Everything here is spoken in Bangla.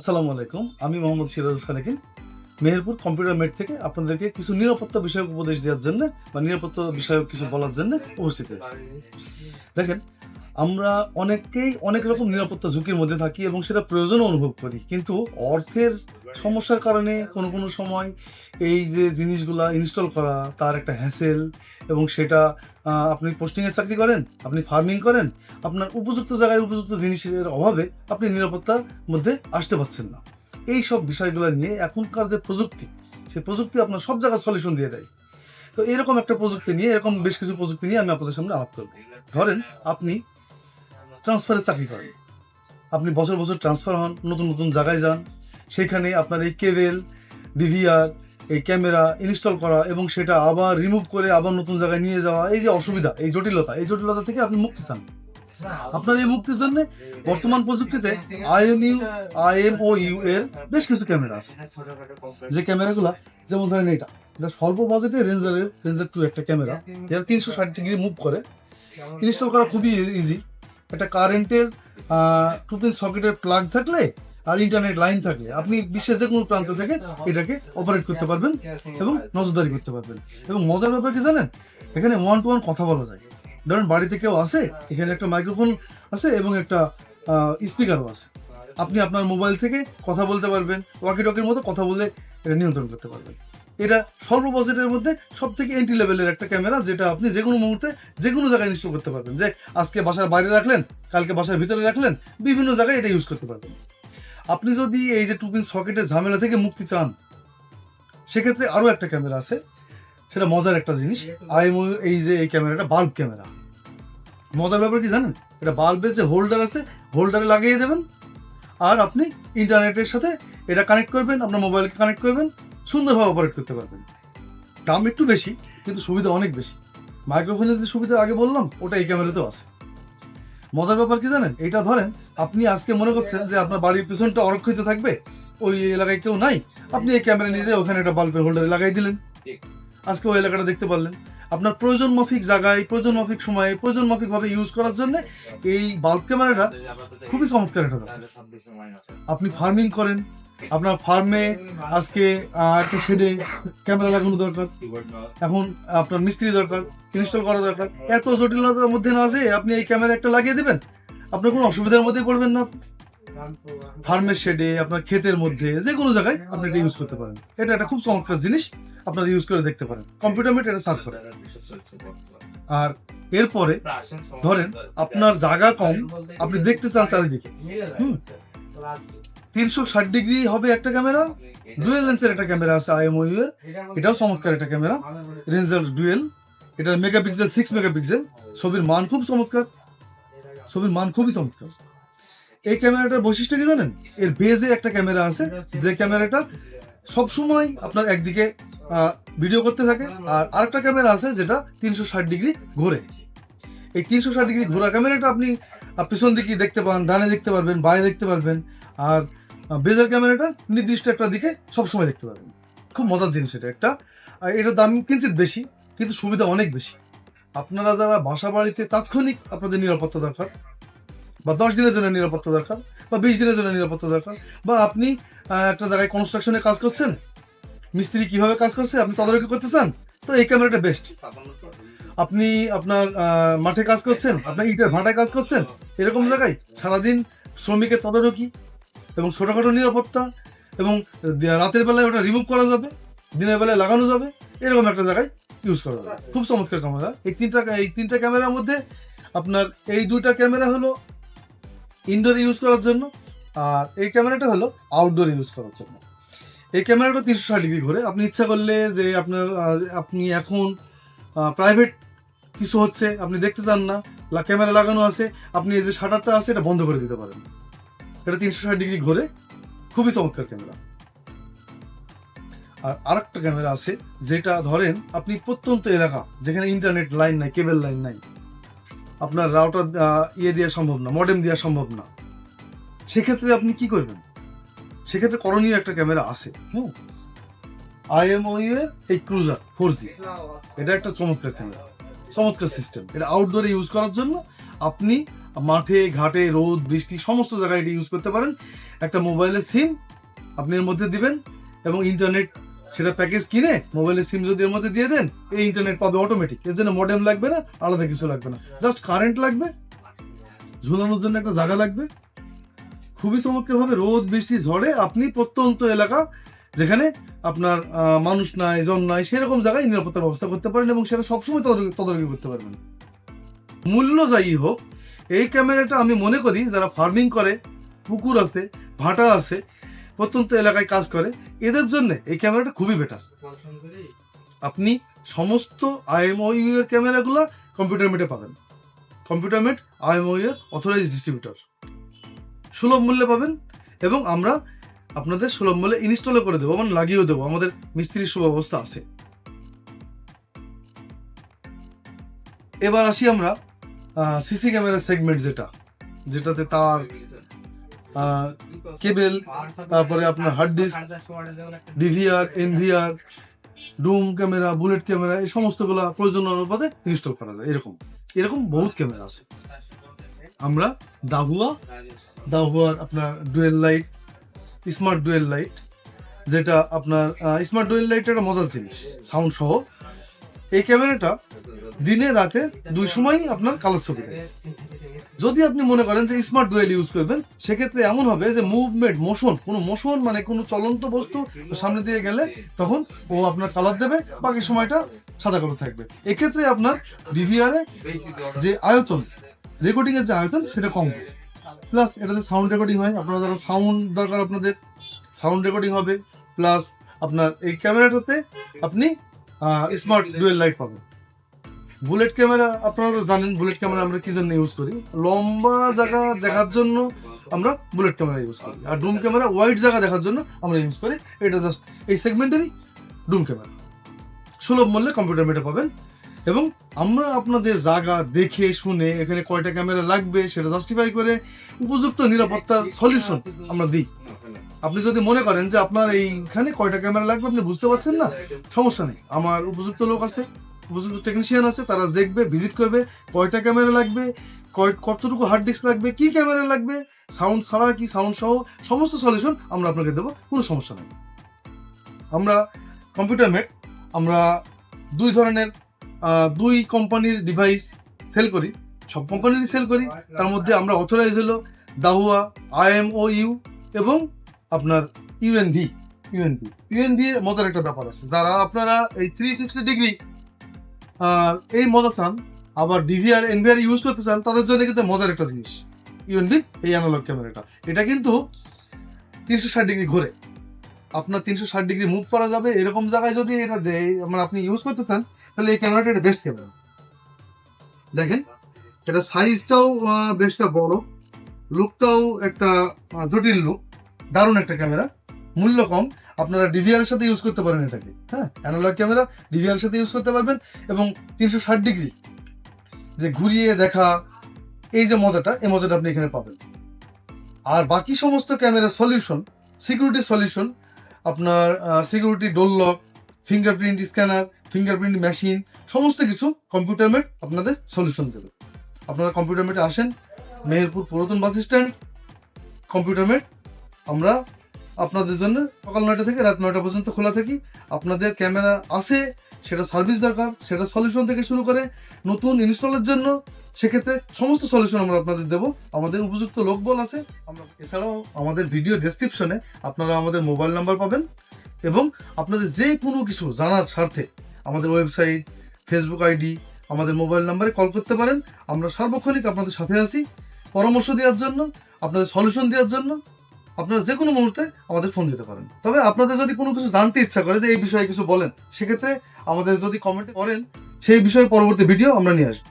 আসসালামু আলাইকুম, আমি মোহাম্মদ সিরাজ সালেকিন মেহেরপুর কম্পিউটার মেট থেকে আপনাদেরকে কিছু নিরাপত্তা বিষয়ক উপদেশ দেওয়ার জন্য বা নিরাপত্তা বিষয়ক কিছু বলার জন্য উপস্থিত হয়েছি। দেখেন, আমরা অনেকেই অনেক রকম নিরাপত্তা ঝুঁকির মধ্যে থাকি এবং সেটা প্রয়োজনও অনুভব করি, কিন্তু অর্থের সমস্যার কারণে কোনো কোনো সময় এই যে জিনিসগুলা ইনস্টল করা তার একটা হ্যাসেল, এবং সেটা আপনি পোস্টিংয়ে চাকরি করেন, আপনি ফার্মিং করেন, আপনার উপযুক্ত জায়গায় উপযুক্ত জিনিসের অভাবে আপনি নিরাপত্তার মধ্যে আসতে পারছেন না। এই সব বিষয়গুলো নিয়ে এখনকার যে প্রযুক্তি, সেই প্রযুক্তি আপনার সব জায়গায় সলিউশন দিয়ে দেয়। তো এরকম একটা প্রযুক্তি নিয়ে, এরকম বেশ কিছু প্রযুক্তি নিয়ে আমি আপনাদের সামনে আলাপ করব। ধরেন, আপনি ট্রান্সফারে চাকরি করেন, আপনি বছর বছর ট্রান্সফার হন, নতুন নতুন জায়গায় যান, সেখানে আপনার এই কেবেল, ডিভিআর, এই ক্যামেরা ইনস্টল করা এবং সেটা আবার রিমুভ করে আবার নতুন জায়গায় নিয়ে যাওয়া, এই যে অসুবিধা, এই জটিলতা থেকে আপনি মুক্তি চান। আপনার এই মুক্তির জন্য বর্তমান প্রযুক্তিতে IMOU এর বেশ কিছু ক্যামেরা আছে, যে ক্যামেরাগুলো যেমন ধরেন এটা স্বল্প বাজেটে রেঞ্জার 2 একটা ক্যামেরা, যেটা 360 ডিগ্রি মুভ করে। ইনস্টল করা খুবই ইজি। একটা কারেন্টের 2 পিন সকেটের প্লাগ থাকলে আর ইন্টারনেট লাইন থাকলে আপনি বিশ্বের যে কোনো প্রান্ত থেকে এটাকে অপারেট করতে পারবেন এবং নজরদারি করতে পারবেন। এবং মজার ব্যাপার কি জানেন, এখানে 1-to-1 কথা বলা যায়। ধরেন বাড়িতে কেউ আছে, এখানে একটা মাইক্রোফোন আছে এবং একটা স্পিকারও আছে। আপনি আপনার মোবাইল থেকে কথা বলতে পারবেন, ওয়াকি টকির মতো কথা বলে এটা নিয়ন্ত্রণ করতে পারবেন। এটা স্বল্প বাজেটের মধ্যে সব থেকে এন্ট্রি লেভেলের একটা ক্যামেরা, যেটা আপনি যে কোনো মুহূর্তে যে কোনো জায়গায় ইনস্টল করতে পারবেন। যে আজকে বাসার বাইরে রাখলেন, কালকে বাসার ভিতরে রাখলেন, বিভিন্ন জায়গায় এটা ইউজ করতে পারবেন। আপনি যদি এই যে 2 পিন সকেটের ঝামেলা থেকে মুক্তি চান, সেক্ষেত্রে আরও একটা ক্যামেরা আছে, সেটা মজার একটা জিনিস। IMOU এই যে এই ক্যামেরাটা বাল্ব ক্যামেরা। মজার ব্যাপার কি জানেন, এটা বাল্বের যে হোল্ডার আছে, হোল্ডারে লাগিয়ে দেবেন আর আপনি ইন্টারনেটের সাথে এটা কানেক্ট করবেন, আপনার মোবাইলকে কানেক্ট করবেন, সুন্দরভাবে অপারেট করতে পারবেন। দাম একটু বেশি, কিন্তু সুবিধা অনেক বেশি। মাইক্রোফোনের যে সুবিধা আগে বললাম, ওটা এই ক্যামেরাতেও আছে। মজার ব্যাপার কি জানেন, এটা ধরেন আপনি আজকে মনে করছেন যে আপনার বাড়ির পিছনটা অরক্ষিত থাকবে, ওই এলাকায় কেউ নাই, আপনি এই ক্যামেরা নিয়ে যেয়ে ওখানে একটা বাল্বের হোল্ডারে লাগাই দিলেন, আজকে ওই এলাকাটা দেখতে পারলেন। আপনার প্রয়োজন মাফিক জায়গায়, প্রয়োজন মাফিক সময়ে, প্রয়োজন মাফিক ভাবে ইউজ করার জন্য এই বাল্ব ক্যামেরাটা খুবই চমৎকার একটা ব্যাপার। আপনি ফার্মিং করেন, আপনার ফার্মে আজকে একটা শেডে ক্যামেরা লাগানো দরকার, এখন আপনার মিস্ত্রি দরকার, ইনস্টল করা দরকার। এত জটিলতার মধ্যে না যে আপনি এই ক্যামেরা একটা লাগিয়ে দেবেন, আপনার কোনো অসুবিধার মধ্যে পড়বেন না। ফার্মের শেডে, আপনার ক্ষেতের মধ্যে, যে কোনো জায়গায় আপনি এটা ইউজ করতে পারেন। এটা একটা খুব চমৎকার জিনিস, আপনারা ইউজ করে দেখতে পারেন। কম্পিউটার মেট এটা সার্চ করে। আর এরপরে ধরেন আপনার জায়গা কম, আপনি দেখতে চান চারিদিকে, 360 ডিগ্রি হবে একটা ক্যামেরা, ডুয়েল লেন্সের একটা ক্যামেরা আছে IMOU এর, এটাও চমৎকার একটা ক্যামেরা, রেঞ্জার ডুয়েল। এটার মেগাপিক্সেল 6 মেগাপিক্সেল, ছবির মান খুব চমৎকার, ছবির মান খুবই চমৎকার। এই ক্যামেরাটার বৈশিষ্ট্য কি জানেন, এর বেজে একটা ক্যামেরা আছে, যে ক্যামেরাটা সবসময় আপনার একদিকে ভিডিও করতে থাকে, আর আরেকটা ক্যামেরা আছে যেটা 360 ডিগ্রি ঘোরে। এই 360 ডিগ্রি ঘোরা ক্যামেরাটা আপনি পিছন দিকে দেখতে পান, ডানে দেখতে পারবেন, বাঁয়ে দেখতে পারবেন, আর বেজের ক্যামেরাটা নির্দিষ্ট একটা দিকে সবসময় দেখতে পারবেন। খুব মজার জিনিস এটা একটা। আর এটার দাম কিঞ্চিত বেশি, কিন্তু সুবিধা অনেক বেশি। আপনারা যারা বাসা বাড়িতে তাৎক্ষণিক আপনাদের নিরাপত্তা দরকার, বা 10 দিনের জন্য নিরাপত্তা দরকার, বা 20 দিনের জন্য নিরাপত্তা দরকার, বা আপনি একটা জায়গায় কনস্ট্রাকশনে কাজ করছেন, মিস্ত্রি কিভাবে কাজ করছে আপনি তদারকি করতে চান, তো এই ক্যামেরাটা বেস্ট। আপনি আপনার মাঠে কাজ করছেন, আপনার ইটের ভাটায় কাজ করছেন, এরকম জায়গায় সারাদিন শ্রমিকের তদারকি এবং ছোটোখাটো নিরাপত্তা, এবং রাতের বেলায় ওটা রিমুভ করা যাবে, দিনের বেলায় লাগানো যাবে, এরকম একটা জায়গায় ইউজ করা যাবে। খুব চমৎকার ক্যামেরা। এই তিনটা ক্যামেরার মধ্যে আপনার এই 2টা ক্যামেরা হলো ইনডোরে ইউজ করার জন্য, আর এই ক্যামেরাটা হলো আউটডোরে ইউজ করার জন্য। এই ক্যামেরাটা 360 ডিগ্রি ঘোরে। আপনি ইচ্ছা করলে যে আপনি এখন প্রাইভেট কিছু হচ্ছে, আপনি দেখতে চান না, ক্যামেরা লাগানো আছে, আপনি এই যে শাটারটা আছে এটা বন্ধ করে দিতে পারেন। এটা 360 ডিগ্রি ঘোরে, খুবই চমৎকার ক্যামেরা। আর আরেকটা ক্যামেরা আছে, যেটা ধরেন আপনি প্রত্যন্ত এলাকা যেখানে ইন্টারনেট লাইন নাই, কেবল লাইন নাই, আপনার রাউটার দেওয়া সম্ভব না, মডেম দেওয়া সম্ভব না, সেক্ষেত্রে আপনি কি করবেন? সেক্ষেত্রে করণীয় একটা ক্যামেরা আছে। IMOU এর এই ক্রুজার 4G, এটা একটা চমৎকার ক্যামেরা, চমৎকার সিস্টেম। এটা আউটডোরে ইউজ করার জন্য আপনি মাঠে ঘাটে রোদ বৃষ্টি সমস্ত জায়গায় এটা ইউজ করতে পারেন। একটা মোবাইলের সিম আপনি এর মধ্যে দিবেন এবং ইন্টারনেট সেটা প্যাকেজ কিনে মোবাইলের সিম যদি এর মধ্যে দিয়ে দেন, এই ইন্টারনেট পাবে অটোমেটিক। এর জন্য মডেম লাগবে না, আলাদা কিছু লাগবে না, জাস্ট কারেন্ট লাগবে, ঝুলানোর জন্য একটা জায়গা লাগবে। খুবই চমৎকারভাবে রোদ বৃষ্টি ঝড়ে আপনি প্রত্যন্ত এলাকা যেখানে আপনার মানুষ নাই জন নাই সেরকম জায়গায় নিরাপত্তার ব্যবস্থা করতে পারেন এবং সেটা সবসময় তদারকি করতে পারবেন। মূল্য যাই হোক, এই ক্যামেরাটা আমি মনে করি যারা ফার্মিং করে, পুকুর আছে, ভাটা আছে, প্রত্যন্ত এলাকায় কাজ করে, এদের জন্য এই ক্যামেরাটা খুবই বেটার। আপনি সমস্ত IMEI এর ক্যামেরাগুলো কম্পিউটার মেটে পাবেন। কম্পিউটার মেট IMEI এর অথরাইজ ডিস্ট্রিবিউটর, সুলভ মূল্যে পাবেন এবং আমরা আপনাদের সুলভ মূল্যে ইনস্টলও করে দেবো, মানে লাগিয়েও দেবো, আমাদের মিস্ত্রির সুব্যবস্থা আছে। এবার আসি আমরা সিসি ক্যামেরা সেগমেন্ট, যেটাতে তার কেবেল, তারপরে আপনার hard disk, DVR, NVR, dome camera, bullet camera, এই সমস্তগুলো প্রয়োজন অনুপাতে ইনস্টল করা যায়। এরকম বহুত ক্যামেরা আছে। আমরা দাহুয়ার আপনার dual light, smart dual light, যেটা আপনার স্মার্ট ডুয়েল লাইট একটা মজার জিনিস, সাউন্ড সহ। এই ক্যামেরাটা দিনে রাতে দুই সময়ই আপনার কালার ছবি দেয়। যদি আপনি মনে করেন যে স্মার্ট ডুয়েল ইউজ করবেন, সেক্ষেত্রে এমন হবে যে মুভমেন্ট, মোশন মানে কোনো চলন্ত বস্তু সামনে দিয়ে গেলে তখন ও আপনার কালার দেবে, বাকি সময়টা সাদা কালো থাকবে। এক্ষেত্রে আপনার DVR এ যে আয়তন, রেকর্ডিং এর যে আয়তন, সেটা কম হবে। প্লাস এটাতে সাউন্ড রেকর্ডিং হয়, আপনারা যারা সাউন্ড দরকার আপনাদের সাউন্ড রেকর্ডিং হবে। প্লাস আপনার এই ক্যামেরাটাতে আপনি স্মার্ট ডুয়েল লাইট পাবেন। বুলেট ক্যামেরা আপনারা তো জানেন, বুলেট ক্যামেরা আমরা কি জন্য ইউজ করি, লম্বা জায়গা দেখার জন্য আমরা বুলেট ক্যামেরা ইউজ করি, আর ডুম ক্যামেরা ওয়াইড জায়গা দেখার জন্য আমরা ইউজ করি। এটা জাস্ট এই সেগমেন্টেরই ডুম ক্যামেরা, সুলভ মূল্যে কম্পিউটার মেটে পাবেন। এবং আমরা আপনাদের জায়গা দেখে শুনে এখানে কয়টা ক্যামেরা লাগবে সেটা জাস্টিফাই করে উপযুক্ত নিরাপত্তার সলিউশন আমরা দিই। আপনি যদি মনে করেন যে আপনার এইখানে কয়টা ক্যামেরা লাগবে আপনি বুঝতে পারছেন না, সমস্যা নেই, আমার উপযুক্ত লোক আছে, উপযুক্ত টেকনিশিয়ান আছে, তারা দেখবে, ভিজিট করবে, কয়টা ক্যামেরা লাগবে, কতটুকু হার্ড ডিস্ক লাগবে, কি ক্যামেরা লাগবে, সাউন্ড ছাড়া কি সাউন্ড সহ সমস্ত সলিউশন আমরা আপনাকে দেবো, কোনো সমস্যা নেই। আমরা কম্পিউটার মেট আমরা দুই ধরনের দুই কোম্পানির ডিভাইস সেল করি, সব কোম্পানিরই সেল করি। তার মধ্যে আমরা অথরাইজ হলো দাহুয়া, IMEI এবং আপনার UNV এর মজার একটা ব্যাপার আছে, যারা আপনারা এই 360 ডিগ্রি এই মজা চান, আবার DVR NVR ইউজ করতে চান, তাদের জন্য কিন্তু মজার একটা জিনিস UNV এই অ্যানালগ ক্যামেরাটা। এটা কিন্তু 360 ডিগ্রি ঘোরে, আপনার 360 ডিগ্রি মুভ করা যাবে। এরকম জায়গায় যদি এটা মানে আপনি ইউজ করতে চান, তাহলে এই ক্যামেরাটা এটা বেস্ট ক্যামেরা। দেখেন এটা সাইজটাও বেশটা বড়, লুকটাও একটা জটিল লুক, দারুণ একটা ক্যামেরা, মূল্য কম। আপনারা DVR এর সাথে ইউজ করতে পারেন এটাকে, হ্যাঁ, অ্যানালগ ক্যামেরা DVR এর সাথে ইউজ করতে পারবেন এবং 360 ডিগ্রি যে ঘুরিয়ে দেখা, এই যে মজাটা, এই মজাটা আপনি এখানে পাবেন। আর বাকি সমস্ত ক্যামেরা সলিউশন, সিকিউরিটি সলিউশন, আপনার security door lock, fingerprint scanner, fingerprint machine, সমস্ত কিছু কম্পিউটার মেট আপনাদের সলিউশন দেবে। আপনারা কম্পিউটার মেটে আসেন, মেহেরপুর পুরাতন বাস স্ট্যান্ড, কম্পিউটার মেট। আমরা আপনাদের জন্য সকাল 9টা থেকে রাত 9টা পর্যন্ত খোলা থাকি। আপনাদের ক্যামেরা আছে, সেটা সার্ভিস দরকার, সেটা সলিউশন থেকে শুরু করে নতুন ইনস্টলের জন্য, সেক্ষেত্রে সমস্ত সলিউশন আমরা আপনাদের দেবো। আমাদের উপযুক্ত লোকবল আছে। আমরা এছাড়াও আমাদের ভিডিও ডেসক্রিপশনে আপনারা আমাদের মোবাইল নাম্বার পাবেন এবং আপনাদের যে কোনো কিছু জানার স্বার্থে আমাদের ওয়েবসাইট, ফেসবুক আইডি, আমাদের মোবাইল নাম্বারে কল করতে পারেন। আমরা সার্বক্ষণিক আপনাদের সাথে আছি পরামর্শ দেওয়ার জন্য, আপনাদের সলিউশন দেওয়ার জন্য। আপনারা যে কোনো মুহূর্তে আমাদের ফোন দিতে পারেন। তবে আপনাদের যদি কোনো কিছু জানতে ইচ্ছা করে যে এই বিষয়ে কিছু বলেন, সেক্ষেত্রে আমাদের যদি কমেন্ট করেন, সেই বিষয়ে পরবর্তী ভিডিও আমরা নিয়ে আসবো।